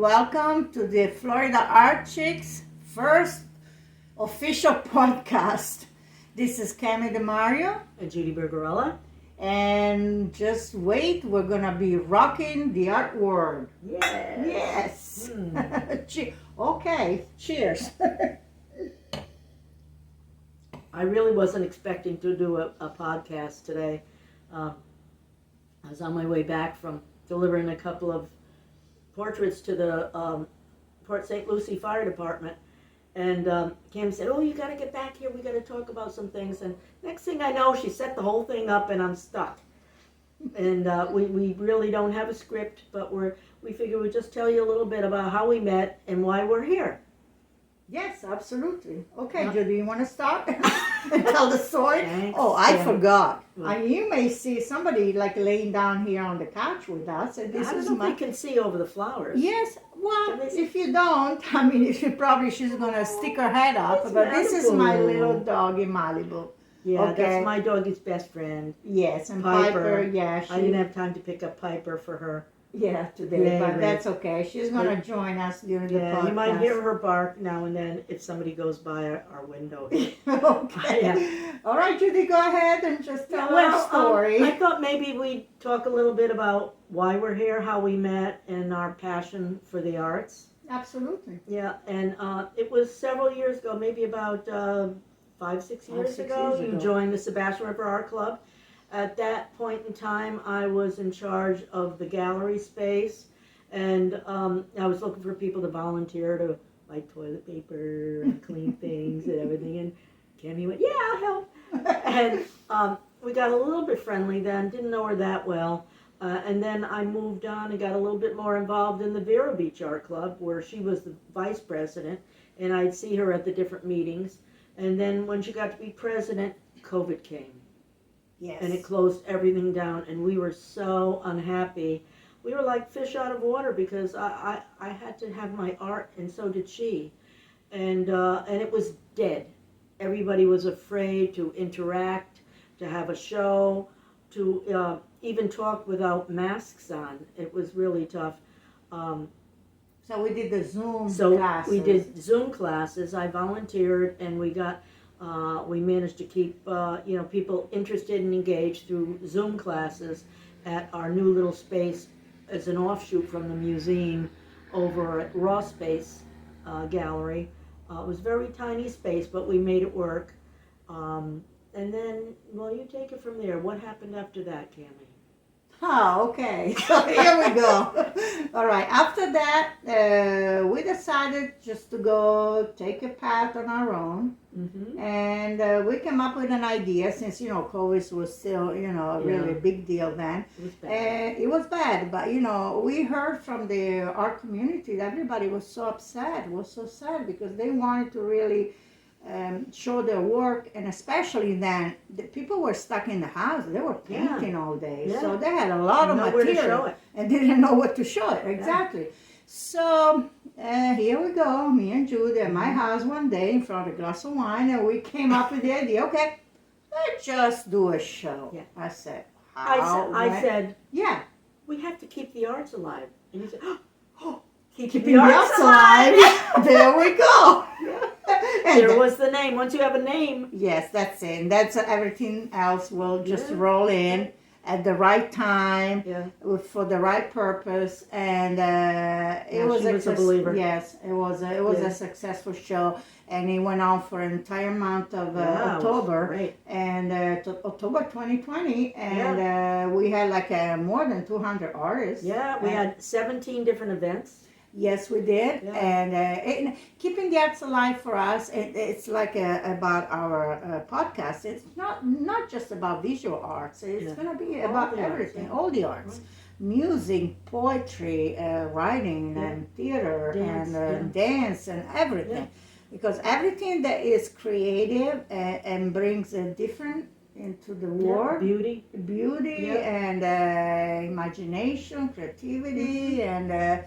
welcome to the Florida Art Chicks first official podcast. This is Camy and Judy Bergarella. And just wait, we're gonna be rocking the art world. Yes. Okay, cheers. I really wasn't expecting to do a podcast today. I was on my way back from delivering a couple of portraits to the Port St. Lucie Fire Department. And Cam said, "Oh, you got to get back here. We got to talk about some things." And next thing I know, she set the whole thing up, and I'm stuck. And we really don't have a script, but we figure we'd just tell you a little bit about how we met and why we're here. Yes, absolutely. Okay, Judy, you want to start and tell the story? Thanks. Oh, I forgot. You may see somebody like laying down here on the couch with us, and this I don't is know my. if we can see over the flowers. Yes, well, if you don't, I mean, she's gonna stick her head up. It's but this is my Malibu. little dog in Malibu. Yeah, Okay. that's my doggy's best friend. Yes, and Piper. yeah, I didn't have time to pick up Piper for her. Yeah, today, but Maybe. that's okay. She's gonna join us during the podcast. You might hear her bark now and then if somebody goes by our window. Okay. Yeah. All right, Judy, go ahead and just tell our story. I thought maybe we'd talk a little bit about why we're here, how we met, and our passion for the arts. Absolutely. Yeah, and it was several years ago, maybe about 5-6 years ago. You joined the Sebastian River Art Club. At that point in time, I was in charge of the gallery space, and I was looking for people to volunteer to buy toilet paper and clean things and everything. And Camy went, "Yeah, I'll help." And we got a little bit friendly then, didn't know her that well. And then I moved on and got a little bit more involved in the Vero Beach Art Club, where she was the vice president, and I'd see her at the different meetings. And then when she got to be president, COVID came. Yes. And it closed everything down, and we were so unhappy. We were like fish out of water because I had to have my art, and so did she. And it was dead. Everybody was afraid to interact, to have a show, to even talk without masks on. It was really tough. So we did the Zoom So classes. we did Zoom classes. I volunteered, and we managed to keep people interested and engaged through Zoom classes at our new little space as an offshoot from the museum over at Raw Space Gallery. It was a very tiny space, but we made it work. And then, well, you take it from there. What happened after that, Camy? Oh, okay. So here we go. All right. After that, we decided just to go take a path on our own. Mm-hmm. And we came up with an idea since, COVID was still, a really big deal then. It was bad. It was bad, but, we heard from the art community that everybody was so upset, was so sad because they wanted to really show their work, and especially then, the people were stuck in the house. They were painting all day, so they had a lot of material to show it. and didn't know what to show it. Exactly. Yeah. So here we go, me and Judy at my house one day in front of a glass of wine, and we came up with the idea. Okay, let's just do a show. Yeah. I said, I said, yeah, we have to keep the arts alive. And you said, oh, keep the arts alive. There we go. There was the name. Once you have a name. Yes, that's it. And that's everything else will just roll in at the right time for the right purpose. And it was a believer. Yes, it was a successful show. And it went on for an entire month of October. And October 2020. And we had like more than 200 artists. Yeah, we had 17 different events. Yes, we did, and keeping the arts alive for us, it's like about our podcast. It's not just about visual arts. It's going to be about everything, all the arts, music, poetry, writing, and theater, and dance, and everything, because everything that is creative and brings a different into the world, beauty, and imagination, creativity, and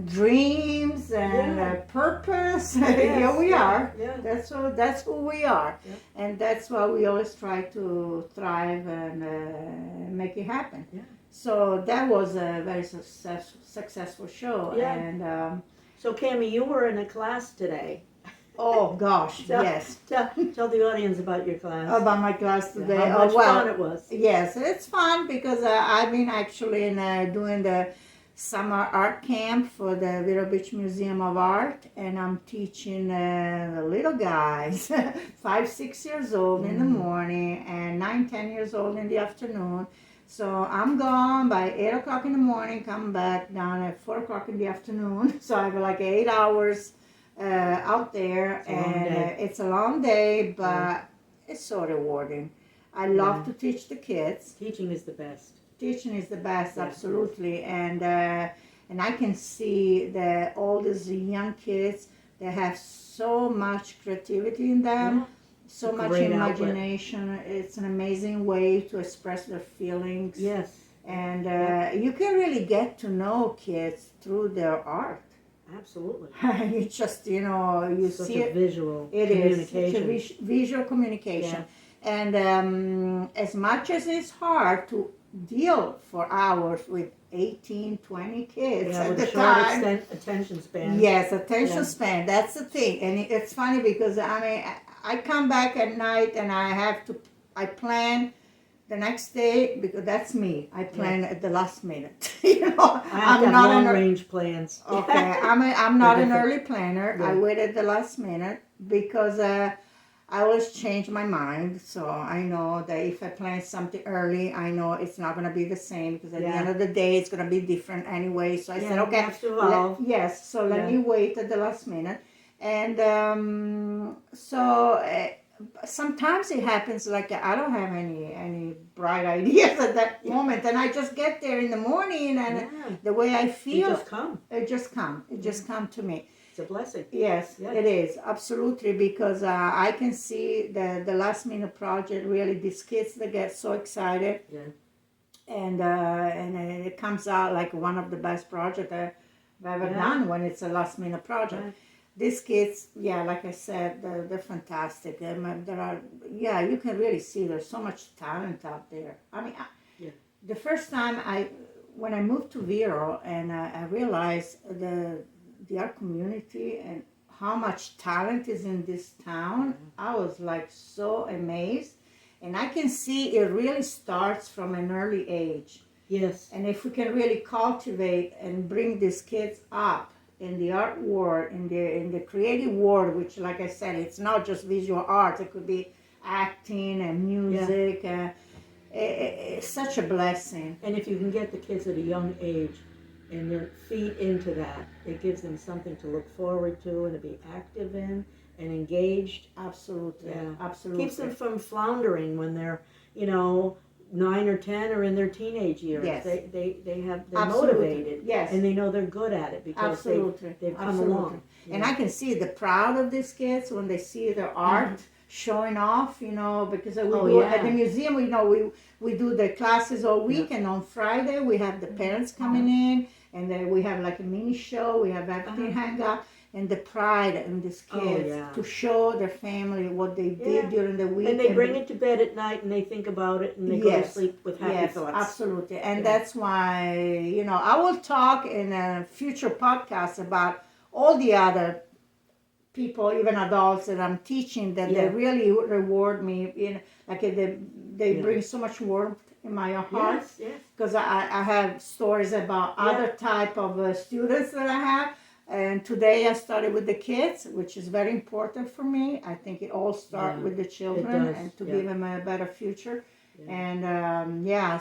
dreams and purpose. Here we are. Yeah. That's who we are, Yeah. and that's why we always try to thrive and make it happen. Yeah. So that was a very successful show, Yeah. and So, Camy, you were in a class today. oh gosh, yes. Tell the audience about your class. About my class today. How much fun it was. Yes, it's fun because I've been actually doing the summer art camp for the Vero Beach Museum of Art, and I'm teaching the little guys, 5, 6 years old in the morning and 9, 10 years old in the afternoon. So I'm gone by 8 o'clock in the morning, come back down at 4 o'clock in the afternoon. So I have like 8 hours out there, and it's a long day, but it's so rewarding. I love to teach the kids. Teaching is the best. Teaching is the best, absolutely, and I can see that all these young kids, they have so much creativity in them, so much imagination. Outlet. It's an amazing way to express their feelings. Yes, and you can really get to know kids through their art. Absolutely. You just, you Such see a it. visual It communication. is visual communication. Yeah. And as much as it's hard to deal for hours with 18, 20 kids at the time. Attention span. Yes, attention span. That's the thing. And it's funny because, I come back at night and I plan the next day, because that's me. I plan at the last minute. I'm not long range plans. Okay, I'm not an early planner. I wait at the last minute because I always change my mind. So I know that if I plan something early, I know it's not going to be the same, because at the end of the day, it's going to be different anyway. So I said, okay, let me wait at the last minute. And sometimes it happens like I don't have any bright ideas at that moment, and I just get there in the morning, and the way I feel, it just come to me. It's a blessing. Yes, it is, absolutely, because I can see the last minute project, really, these kids, they get so excited, and it comes out like one of the best projects I've ever done when it's a last minute project. These kids, like I said, they're fantastic. You can really see there's so much talent out there. The first time when I moved to Vero, and I realized the art community and how much talent is in this town, I was like so amazed. And I can see it really starts from an early age. Yes. And if we can really cultivate and bring these kids up in the art world, in the creative world, which, like I said, it's not just visual art. It could be acting and music. It's such a blessing. And if you can get the kids at a young age and then feed into that, it gives them something to look forward to and to be active in and engaged. Absolutely. Absolutely. Keeps them from floundering when they're, 9 or 10 or in their teenage years. Yes. They're motivated. Yes. And they know they're good at it because they've come along. And I can see the proud of these kids when they see their art showing off, because at the museum, we do the classes all week, and on Friday we have the parents coming in, and then we have like a mini show, we have everything hang up. And the pride in these kids to show their family what they did during the week. And they bring it to bed at night and they think about it and they go to sleep with happy thoughts. Absolutely. And that's why, I will talk in a future podcast about all the other people, even adults that I'm teaching, that they really reward me. They bring so much warmth in my heart. Because I have stories about other type of students that I have. And today I started with the kids, which is very important for me. I think it all starts with the children and to give them a better future. And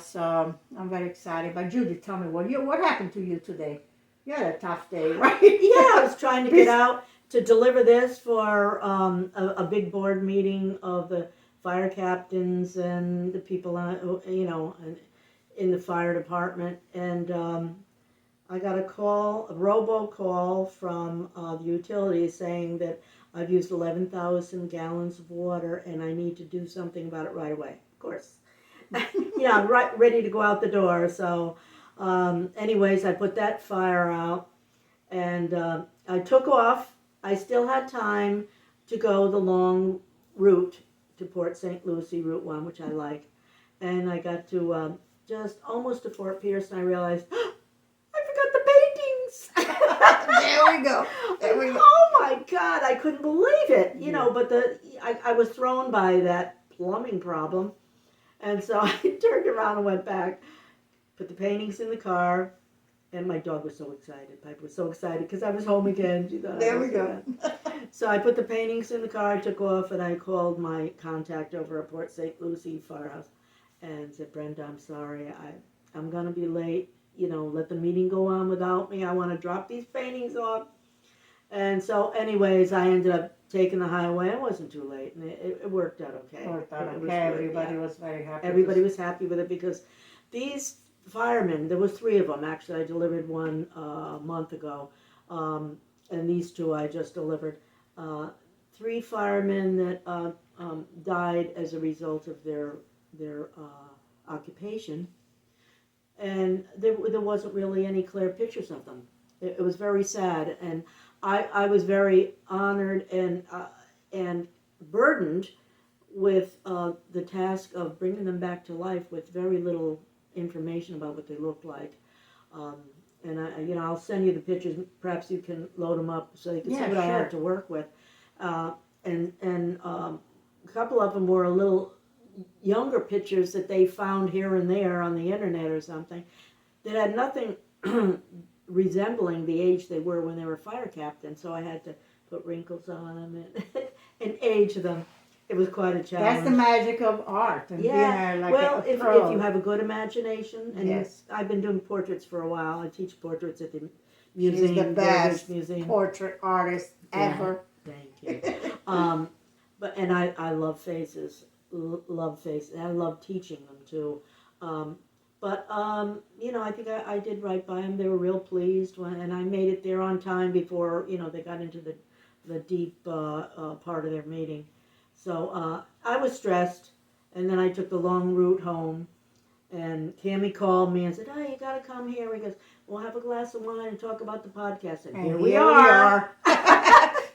so I'm very excited. But Judy, tell me, what happened to you today? You had a tough day, right? I was trying to get out to deliver this for a big board meeting of the fire captains and the people, in the fire department. And I got a robocall from the utilities saying that I've used 11,000 gallons of water and I need to do something about it right away. Of course. I'm ready to go out the door. So anyways, I put that fire out. And I took off. I still had time to go the long route to Port St. Lucie, Route 1, which I like. And I got to just almost to Fort Pierce, and I realized, I forgot the paintings. There we go. There we go. Oh my God, I couldn't believe it. You know, but I was thrown by that plumbing problem. And so I turned around and went back, put the paintings in the car, and my dog was so excited. Piper was so excited because I was home again. She thought There we go. So I put the paintings in the car, I took off, and I called my contact over at Port St. Lucie Firehouse and said, Brenda, I'm sorry. I'm going to be late. You know, let the meeting go on without me. I want to drop these paintings off. And so, anyways, I ended up taking the highway. It wasn't too late, and it worked out okay. Worked out It was okay. good, Everybody yeah. was very happy. Everybody was happy with it because these firemen, there was 3 of them. Actually, I delivered one a month ago, and these 2 I just delivered. 3 firemen that died as a result of their occupation, and there wasn't really any clear pictures of them. It was very sad, and I was very honored and burdened with the task of bringing them back to life with very little information about what they looked like. And I'll send you the pictures. Perhaps you can load them up so you can see what I had to work with. And a couple of them were a little younger pictures that they found here and there on the internet or something that had nothing resembling the age they were when they were fire captains. So I had to put wrinkles on them and age them. It was quite a challenge. That's the magic of art. And yeah. Like well, if you have a good imagination, and yes. I've been doing portraits for a while. I teach portraits at the museum. She's the best museum. portrait artist ever. Thank you. But I love faces. Love faces. And I love teaching them too. I think I did right by them. They were real pleased, and I made it there on time before they got into the deep part of their meeting. So I was stressed, and then I took the long route home, and Camy called me and said, "Oh, you got to come here." He goes, "We'll have a glass of wine and talk about the podcast." And here we are.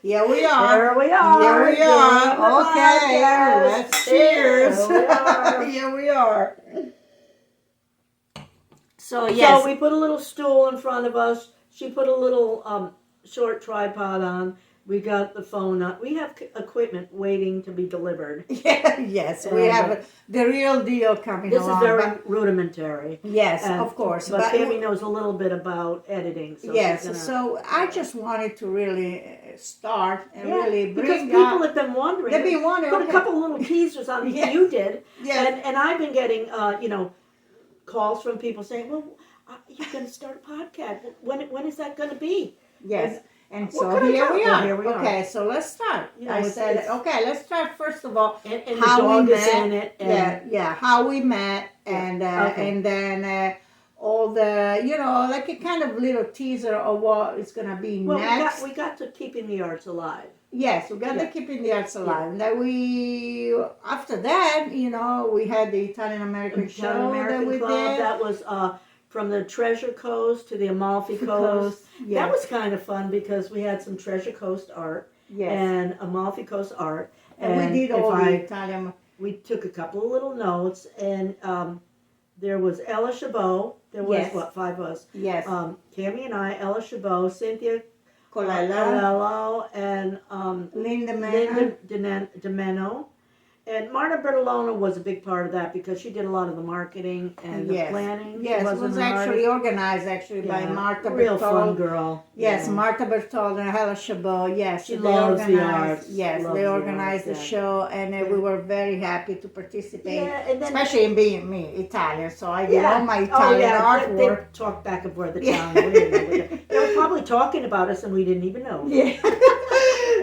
Here we are. Here we are. Here we are. Okay. Let's cheers. Here we are. Here we are. So we put a little stool in front of us. She put a little short tripod on. We got the phone up. We have equipment waiting to be delivered. Yes, we have the real deal coming this along. This is very rudimentary. Yes, of course. But Camy knows a little bit about editing. So so I just wanted to really start and really bring because people have been wondering. They've been wondering. Put a couple little teasers on you did. Yes. And I've been getting, calls from people saying, well, you're going to start a podcast. When is that going to be? Yes. And so here we are. Okay, so let's start. I said, okay, let's start first of all. And how we met. In it. How we met, and then all the, like a kind of little teaser of what is going to be next. We got to Keeping the Arts Alive. Yes, we got to Keeping the Arts Alive. And then after that, we had the Italian American show that we did. That was from the Treasure Coast to the Amalfi Coast. Yes. That was kind of fun because we had some Treasure Coast art and Amalfi Coast art. And we did all the Italian. We took a couple of little notes, and there was Ella Chabot. There was, 5 of us? Yes. Camy and I, Ella Chabot, Cynthia Colello, and Linda Demeno. And Marta Bertolone was a big part of that because she did a lot of the marketing and the planning. Yes, it was actually organized by Marta Bertolone. Real fun girl. Yes, Marta Bertolone and Ella Chabot. Yes, she loves the arts. Yes, they organized the show, and we were very happy to participate. Yeah, and then, especially in being me, Italian. So I did all my Italian artwork. They talked back and forth the town. They were probably talking about us, and we didn't even know. Yeah.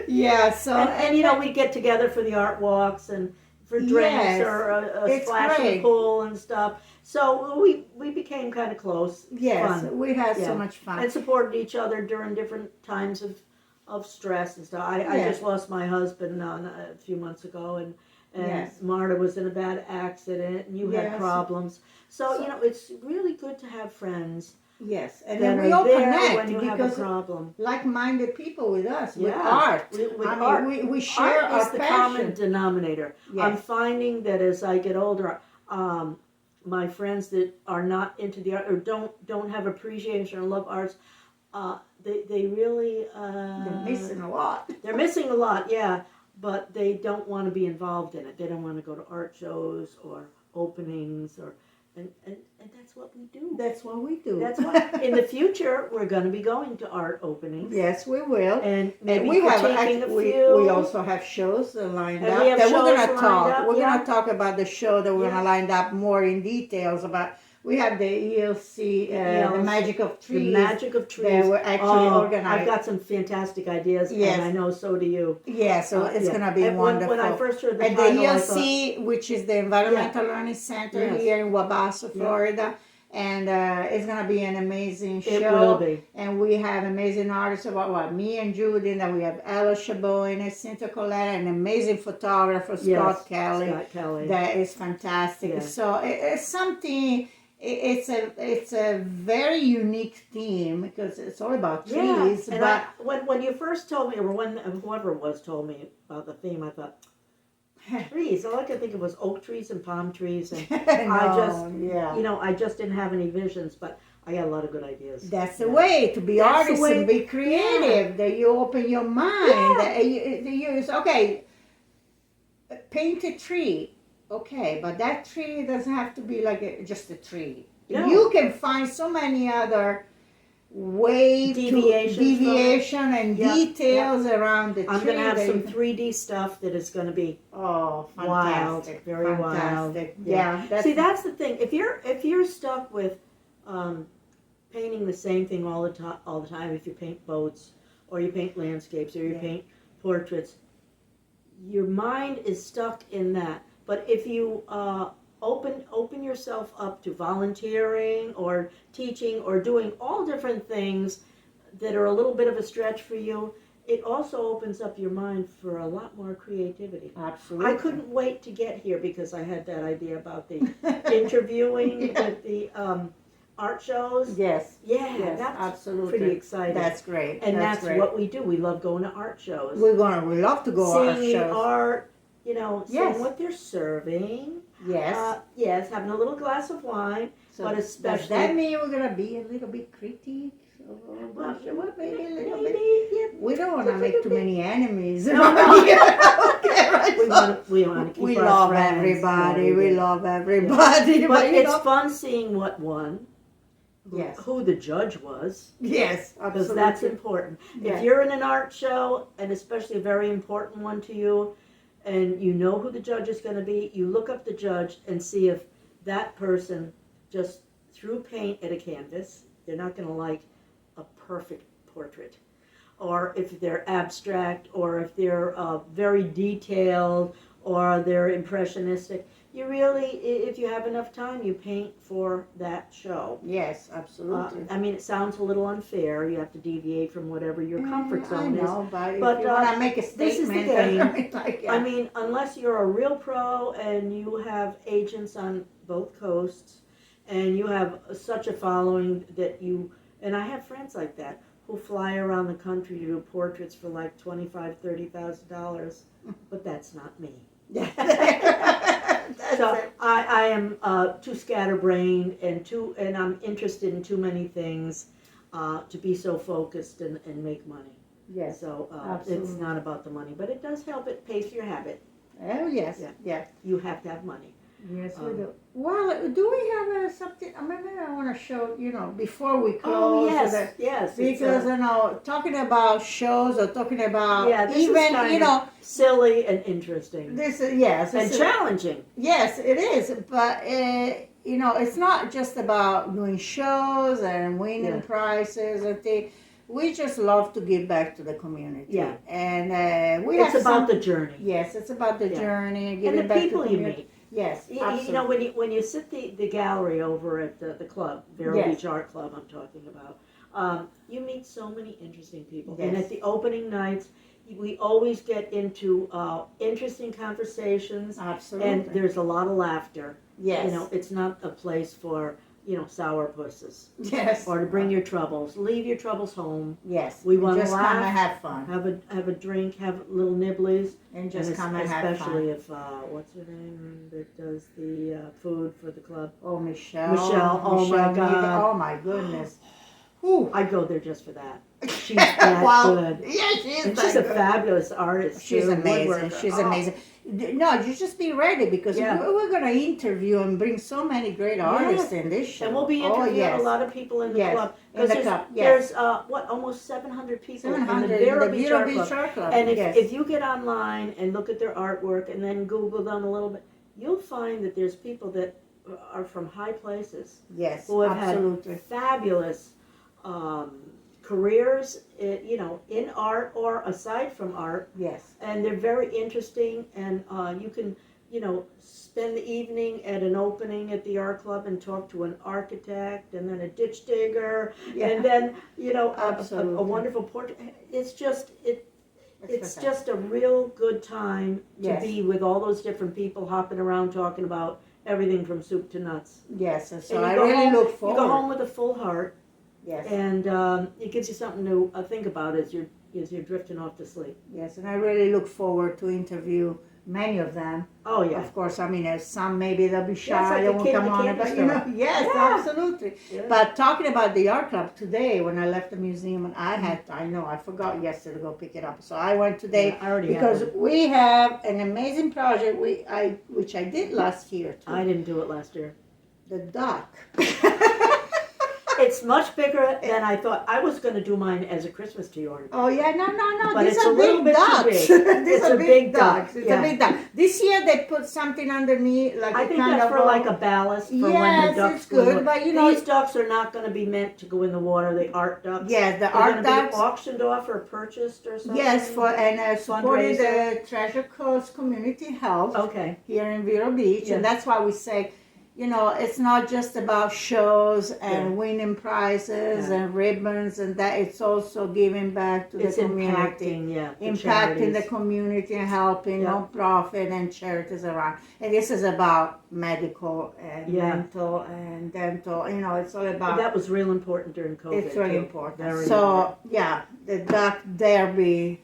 Yeah, so and we'd get together for the art walks and for drinks or a splash in the pool and stuff. So we became kind of close. Yes, fun. We had so much fun and supported each other during different times of stress and stuff. I just lost my husband a few months ago, and Marta was in a bad accident, and you had problems. So it's really good to have friends. Yes, and that then we are all there connect when you have a because problem. like-minded people with us, with Yeah. art. With I mean, art. we share Art our is the common passion. denominator. I'm Yes. finding that as I get older, my friends that are not into the art or don't have appreciation or love arts, they really They're missing a lot. they're missing a lot, yeah, but they don't want to be involved in it. They don't want to go to art shows or openings and that's what we do. That's what we do. That's why in the future we're going to be going to art openings. Yes, we will. And maybe we have critiquing a we few. also have shows lined And up we have that we're shows gonna lined talk. up, We're yeah. gonna talk about the show that we're Yeah. gonna line up more in details about. We have the ELC, the Magic of The Trees. Magic of Trees. That we're actually organized. I've got some fantastic ideas, Yes. and I know so do you. Yeah, so it's Yeah. gonna be And wonderful. When I first heard the At the title, ELC, which is the Environmental Learning Center Yes. here in Wabasso, Yeah. Florida. And it's gonna be an amazing show. It will be. And we have amazing artists about what me and Judy, and then we have Ella Chabot in it, Cynthia Coletta, an amazing photographer, Scott Kelly. Scott Kelly. That is fantastic. Yeah. So it's something. It's a very unique theme because it's all about trees. And but when you first told me, or when whoever it was told me about the theme, I thought trees. All I could think of was oak trees and palm trees, and I just didn't have any visions, but I got a lot of good ideas. That's the way to be That's artist the way- and be creative. That you open your mind. That you use paint a tree. Okay, but that tree doesn't have to be like just a tree. No. You can find so many other deviation and details around the tree. I'm going to have some 3D stuff that is going to be fantastic, wild, very fantastic. wild. Yeah. See, that's the thing. If you're stuck with painting the same thing all the time, if you paint boats or you paint landscapes or you paint portraits, your mind is stuck in that. But if you open yourself up to volunteering or teaching or doing all different things that are a little bit of a stretch for you, it also opens up your mind for a lot more creativity. Absolutely. I couldn't wait to get here because I had that idea about the interviewing with the art shows. Yes. Yeah, Yes, that's absolutely. pretty exciting. That's great. And that's great. what we do. We love going to art shows. We love to go to art Seeing the shows. art, Yes. seeing what they're serving. Yes. Yes, having a little glass of wine, So but does especially. that mean we're gonna be a little bit critique? Well, Maybe a little bit. maybe, yeah. We don't want to Just a make too little many enemies. No. Okay, right, We want to keep we our love friends. everybody. Yeah, We do. love everybody. But you it's know- fun seeing what won. Yes. Who the judge was. Yes, Because absolutely. that's important. Yeah. If you're in an art show, and especially a very important one to you, and you know who the judge is going to be, you look up the judge and see if that person just threw paint at a canvas. They're not going to like a perfect portrait. Or if they're abstract, or if they're very detailed, or they're impressionistic. You really, if you have enough time, you paint for that show. Yes, absolutely. I mean, it sounds a little unfair. You have to deviate from whatever your comfort zone I know, is. but, But, if you want to make a this is the statement, game. I mean, unless you're a real pro and you have agents on both coasts, and you have such a following that you, and I have friends like that who fly around the country to do portraits for like $25,000, $30,000, but that's not me. So I am too scatterbrained and I'm interested in too many things to be so focused and make money. Yes. So it's absolutely. not about the money, but it does help it pay for your habit. Oh yes, yeah. You have to have money. Yes, we do. Well, do we have something? Maybe I want to show, before we close. Yes. Because, talking about shows or talking about this is even, kind of silly and interesting. this is, yes. And challenging. Yes, it is. But, it's not just about doing shows and winning prizes and things. We just love to give back to the community. Yeah. And It's about the journey. Yes, it's about the journey and giving And the back to people the you community. meet. Yes, absolutely. When you sit the gallery over at the club, Vero Beach Art Club I'm talking about, you meet so many interesting people. Yes. And at the opening nights, we always get into interesting conversations. Absolutely. And there's a lot of laughter. Yes. It's not a place for sourpusses. Yes. Or to bring your troubles. Leave your troubles home. Yes. We want to just laugh, come and have fun, have a drink, have little nibblies, and just and come and have fun. especially if what's her name that does the food for the club? Oh, Michelle. Michelle. Oh my God. Oh my goodness. Whew. I'd go there just for that. She's that good. Yeah, she is. And that she's a good. fabulous artist. She's too, amazing. woodworker. She's amazing. No, you just be ready because we're going to interview and bring so many great artists in this show. And we'll be interviewing a lot of people in the club. In the club, There's almost 700 people 700 in the Vero Beach Art Beach Club. Art Club. And if you get online and look at their artwork and then Google them a little bit, you'll find that there's people that are from high places. Yes, who have absolutely. had fabulous careers, in art or aside from art. Yes. And they're very interesting, and you can, spend the evening at an opening at the art club and talk to an architect, and then a ditch digger, and then, a wonderful portrait. It's just, it's just a real good time to be with all those different people hopping around talking about everything from soup to nuts. Yes, and so I really look forward. You go home with a full heart. Yes. And it gives you something to think about as you're drifting off to sleep. Yes, and I really look forward to interview many of them. Oh yeah. Of course, I mean, there's some maybe they'll be shy, like they won't come on, but yes, absolutely. Yeah. But talking about the art club today, when I left the museum, and I forgot yesterday to go pick it up. So I went today because we have an amazing project which I did last year too. I didn't do it last year. The duck. It's much bigger than I thought. I was going to do mine as a Christmas tree ornament. Oh yeah, no. But These it's are a little big bit ducks. too big. These It's are a big duck. ducks. It's a big duck. This year they put something underneath, like I think that's for like a ballast for when the ducks it's good, but these ducks are not going to be meant to go in the water. The art ducks. Yes, the They're art ducks. Be auctioned off or purchased or something. Yes, supporting the Treasure Coast Community Health. Okay. Here in Vero Beach, and that's why we say, it's not just about shows and winning prizes and ribbons and that. It's also giving back to the community. Impacting the community and helping non-profit and charities around. And this is about medical and mental and dental. It's all about. That was real important during COVID. It's really important. Very important. The duck derby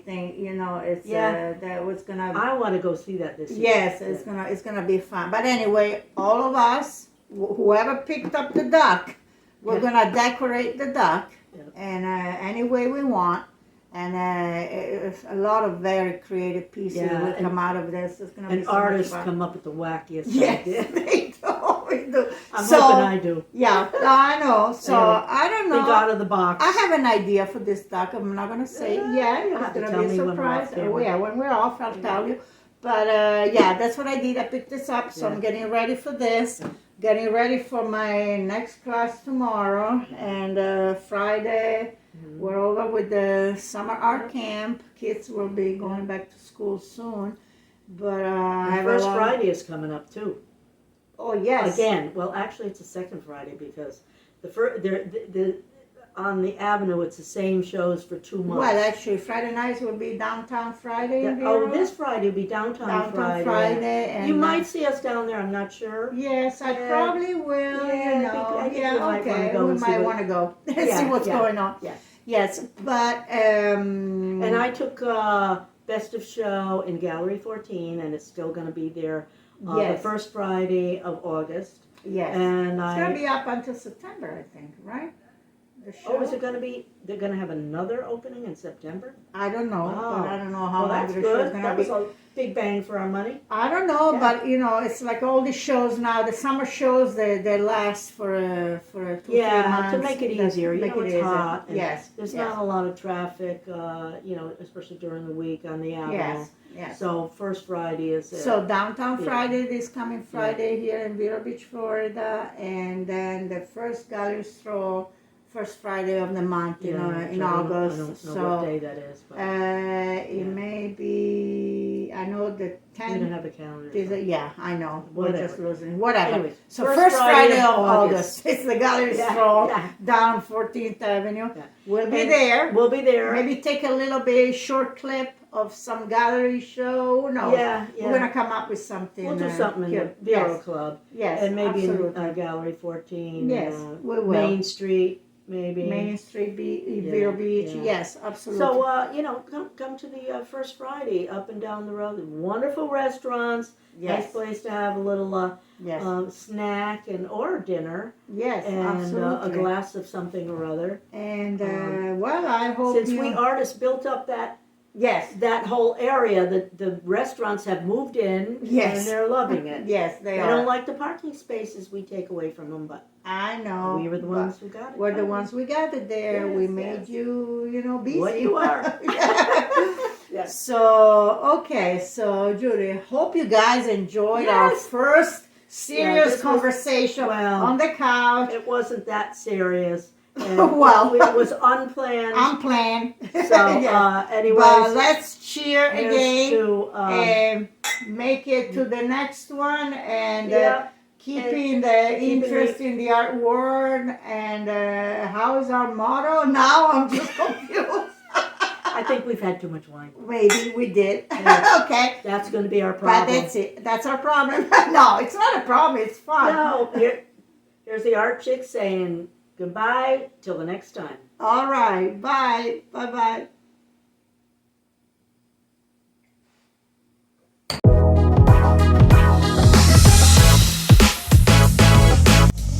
thing. It's that was gonna. I want to go see that this year. Yes, it's gonna be fun. But anyway, all of us, whoever picked up the duck, we're gonna decorate the duck and any way we want. And a lot of very creative pieces will come out of this. It's gonna be so artists much fun. come up with the wackiest ideas. They always do. I'm hoping I do. Yeah, I know. So anyway, I don't know. Think out of the box. I have an idea for this duck. I'm not gonna say it yet. It's gonna be a surprise. When we're off, I'll tell you. But that's what I did. I picked this up, so I'm getting ready for this. Getting ready for my next class tomorrow, and Friday. We're over with the summer art camp. Kids will be going back to school soon. But First Friday is coming up too. Oh yes. Again, well, actually, it's the second Friday because on the Avenue, it's the same shows for 2 months. Well, actually, Friday nights will be Downtown Friday. This Friday will be Downtown Friday. And you might see us down there. I'm not sure. Yes, I probably will. I think we might want to go. See what's going on. Yes, but and I took Best of Show in Gallery 14, and it's still going to be there the first Friday of August. Yes, and it's going to be up until September, I think, right? Oh, is it going to be? They're going to have another opening in September? I don't know. But I don't know how long the show is going to be. That was a big bang for our money. I don't know, but it's like all the shows now. The summer shows they last for 2-3 months. To make it easier. It's hot. Yes. There's not a lot of traffic. Especially during the week on the Avenue. Yes. So first Friday is. So Downtown Friday, this coming Friday here in Vero Beach, Florida, and then the first gallery stroll. First Friday of the month, in August. I don't know what day that is. But it may be. I know the 10th. We don't have a calendar. I know. Whatever. We're just losing. Whatever. Anyway, so first Friday of August. It's the gallery stroll down 14th Avenue. We'll be there. We'll be there. Maybe take a little bit short clip of some gallery show. No, Yeah, we're gonna come up with something. We'll do something in cute. the Bureau Yes. Club. Yes, And maybe absolutely. in Gallery 14. Yes, we will. Main Street, maybe. Main Street, Vero Beach. yeah. Yes, absolutely. So, come to the First Friday up and down the road. Wonderful restaurants. yes, Nice place to have a little yes, snack or dinner. yes, And absolutely. a glass of something or other. And well, I hope Since we artists built up that whole area, the restaurants have moved in. Yes. And they're loving it. Yes, they are. They don't like the parking spaces we take away from them, but I know. we were the ones who got it. We're the ones we got it there. Yes, we made you, busy. What you are. Yes. So, okay. So, Judy, hope you guys enjoyed our Yes. first serious this conversation well, on the couch. It wasn't that serious. And Well. it was unplanned. I'm playing. So, Yeah. anyways, But let's cheer here's again to, and make it to the next one and keeping the keeping interest in the art world. And how is our motto? Now I'm just confused. I think we've had too much wine. Maybe we did. Yeah. Okay. That's going to be our problem. But that's it. That's our problem. No, it's not a problem. It's fun. No, here's the art chick saying goodbye till the next time. All right. Bye. Bye-bye.